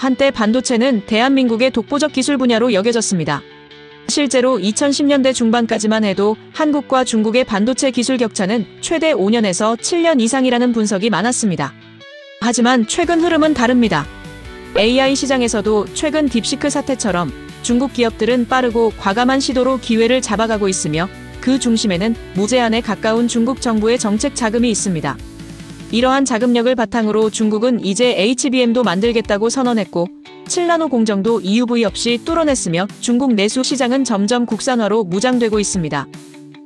한때 반도체는 대한민국의 독보적 기술 분야로 여겨졌습니다. 실제로 2010년대 중반까지만 해도 한국과 중국의 반도체 기술 격차는 최대 5년에서 7년 이상이라는 분석이 많았습니다. 하지만 최근 흐름은 다릅니다. AI 시장에서도 최근 딥시크 사태처럼 중국 기업들은 빠르고 과감한 시도로 기회를 잡아가고 있으며 그 중심에는 무제한에 가까운 중국 정부의 정책 자금이 있습니다. 이러한 자금력을 바탕으로 중국은 이제 HBM도 만들겠다고 선언했고 7나노 공정도 EUV 없이 뚫어냈으며 중국 내수 시장은 점점 국산화로 무장되고 있습니다.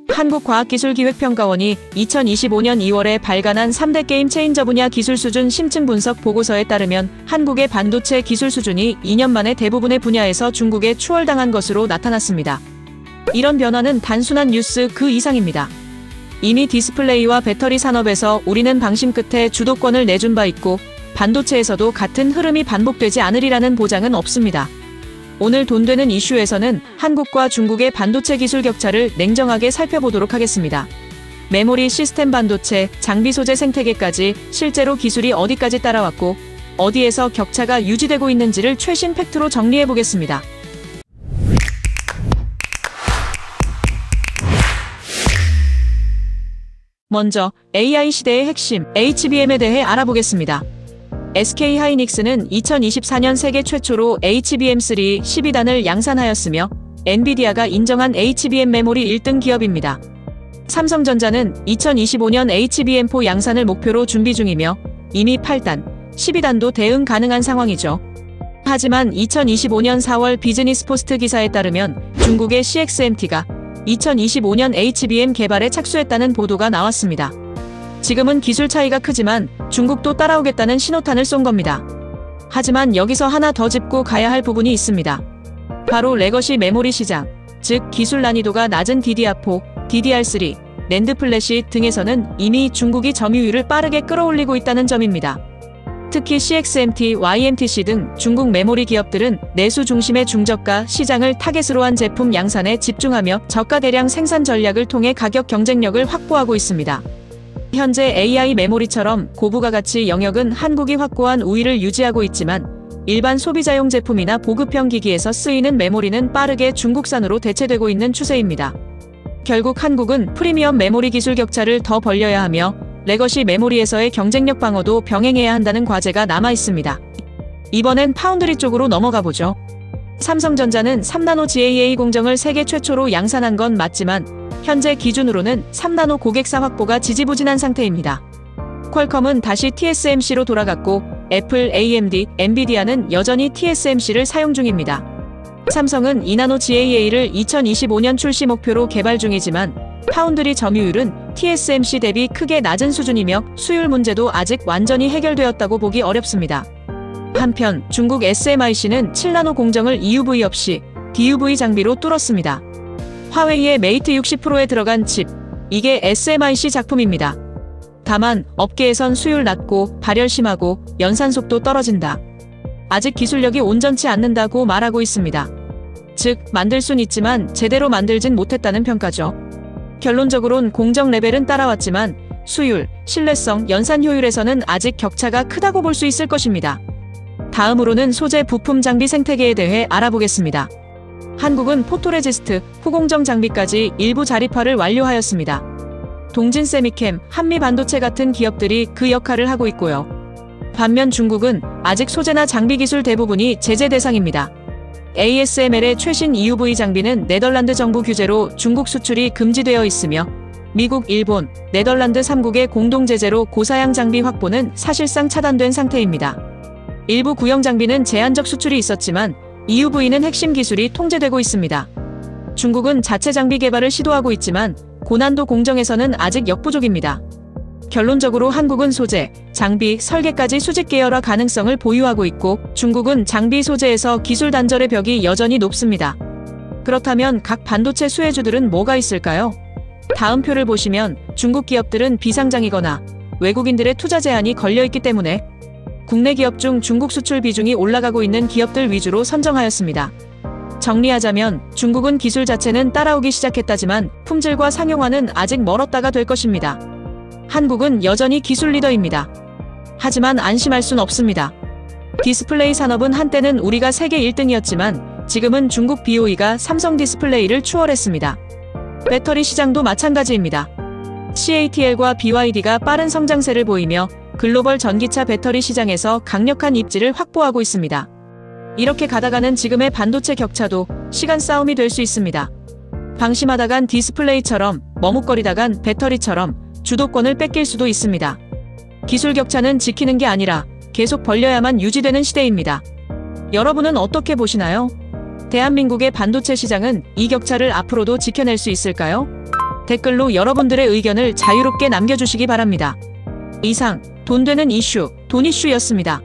한국과학기술기획평가원이 2025년 2월에 발간한 3대 게임 체인저 분야 기술 수준 심층 분석 보고서에 따르면 한국의 반도체 기술 수준이 2년 만에 대부분의 분야에서 중국에 추월당한 것으로 나타났습니다. 이런 변화는 단순한 뉴스 그 이상입니다. 이미 디스플레이와 배터리 산업에서 우리는 방심 끝에 주도권을 내준 바 있고 반도체에서도 같은 흐름이 반복되지 않으리라는 보장은 없습니다. 오늘 돈 되는 이슈에서는 한국과 중국의 반도체 기술 격차를 냉정하게 살펴보도록 하겠습니다. 메모리, 시스템 반도체, 장비 소재 생태계까지 실제로 기술이 어디까지 따라왔고 어디에서 격차가 유지되고 있는지를 최신 팩트로 정리해보겠습니다. 먼저 AI 시대의 핵심 HBM에 대해 알아보겠습니다. SK하이닉스는 2024년 세계 최초로 HBM3 12단을 양산하였으며 엔비디아가 인정한 HBM 메모리 1등 기업입니다. 삼성전자는 2025년 HBM4 양산을 목표로 준비 중이며 이미 8단, 12단도 대응 가능한 상황이죠. 하지만 2025년 4월 비즈니스포스트 기사에 따르면 중국의 CXMT가 2025년 HBM 개발에 착수했다는 보도가 나왔습니다. 지금은 기술 차이가 크지만 중국도 따라오겠다는 신호탄을 쏜 겁니다. 하지만 여기서 하나 더 짚고 가야 할 부분이 있습니다. 바로 레거시 메모리 시장, 즉 기술 난이도가 낮은 DDR4, DDR3, 낸드 플래시 등에서는 이미 중국이 점유율을 빠르게 끌어올리고 있다는 점입니다. 특히 CXMT, YMTC 등 중국 메모리 기업들은 내수 중심의 중저가 시장을 타겟으로 한 제품 양산에 집중하며 저가 대량 생산 전략을 통해 가격 경쟁력을 확보하고 있습니다. 현재 AI 메모리처럼 고부가 가치 영역은 한국이 확고한 우위를 유지하고 있지만 일반 소비자용 제품이나 보급형 기기에서 쓰이는 메모리는 빠르게 중국산으로 대체되고 있는 추세입니다. 결국 한국은 프리미엄 메모리 기술 격차를 더 벌려야 하며 레거시 메모리에서의 경쟁력 방어도 병행해야 한다는 과제가 남아 있습니다. 이번엔 파운드리 쪽으로 넘어가 보죠. 삼성전자는 3나노 GAA 공정을 세계 최초로 양산한 건 맞지만 현재 기준으로는 3나노 고객사 확보가 지지부진한 상태입니다. 퀄컴은 다시 TSMC로 돌아갔고 애플, AMD, 엔비디아는 여전히 TSMC를 사용 중입니다. 삼성은 2나노 GAA를 2025년 출시 목표로 개발 중이지만 파운드리 점유율은 TSMC 대비 크게 낮은 수준이며 수율 문제도 아직 완전히 해결되었다고 보기 어렵습니다. 한편 중국 SMIC는 7나노 공정을 EUV 없이 DUV 장비로 뚫었습니다. 화웨이의 메이트 60 프로에 들어간 칩, 이게 SMIC 작품입니다. 다만 업계에선 수율 낮고 발열 심하고 연산 속도 떨어진다. 아직 기술력이 온전치 않는다고 말하고 있습니다. 즉 만들 순 있지만 제대로 만들진 못했다는 평가죠. 결론적으론 공정 레벨은 따라왔지만 수율, 신뢰성, 연산 효율에서는 아직 격차가 크다고 볼 수 있을 것입니다. 다음으로는 소재 부품 장비 생태계에 대해 알아보겠습니다. 한국은 포토레지스트, 후공정 장비까지 일부 자립화를 완료하였습니다. 동진세미캠, 한미반도체 같은 기업들이 그 역할을 하고 있고요. 반면 중국은 아직 소재나 장비 기술 대부분이 제재 대상입니다. ASML의 최신 EUV 장비는 네덜란드 정부 규제로 중국 수출이 금지되어 있으며 미국, 일본, 네덜란드 3국의 공동 제재로 고사양 장비 확보는 사실상 차단된 상태입니다. 일부 구형 장비는 제한적 수출이 있었지만 EUV는 핵심 기술이 통제되고 있습니다. 중국은 자체 장비 개발을 시도하고 있지만 고난도 공정에서는 아직 역부족입니다. 결론적으로 한국은 소재, 장비, 설계까지 수직 계열화 가능성을 보유하고 있고 중국은 장비 소재에서 기술 단절의 벽이 여전히 높습니다. 그렇다면 각 반도체 수혜주들은 뭐가 있을까요? 다음 표를 보시면 중국 기업들은 비상장이거나 외국인들의 투자 제한이 걸려있기 때문에 국내 기업 중 중국 수출 비중이 올라가고 있는 기업들 위주로 선정하였습니다. 정리하자면 중국은 기술 자체는 따라오기 시작했다지만 품질과 상용화는 아직 멀었다가 될 것입니다. 한국은 여전히 기술 리더입니다. 하지만 안심할 순 없습니다. 디스플레이 산업은 한때는 우리가 세계 1등이었지만 지금은 중국 BOE가 삼성 디스플레이를 추월했습니다. 배터리 시장도 마찬가지입니다. CATL과 BYD가 빠른 성장세를 보이며 글로벌 전기차 배터리 시장에서 강력한 입지를 확보하고 있습니다. 이렇게 가다가는 지금의 반도체 격차도 시간 싸움이 될 수 있습니다. 방심하다간 디스플레이처럼, 머뭇거리다간 배터리처럼 주도권을 뺏길 수도 있습니다. 기술 격차는 지키는 게 아니라 계속 벌려야만 유지되는 시대입니다. 여러분은 어떻게 보시나요? 대한민국의 반도체 시장은 이 격차를 앞으로도 지켜낼 수 있을까요? 댓글로 여러분들의 의견을 자유롭게 남겨주시기 바랍니다. 이상 돈 되는 이슈, 돈 이슈였습니다.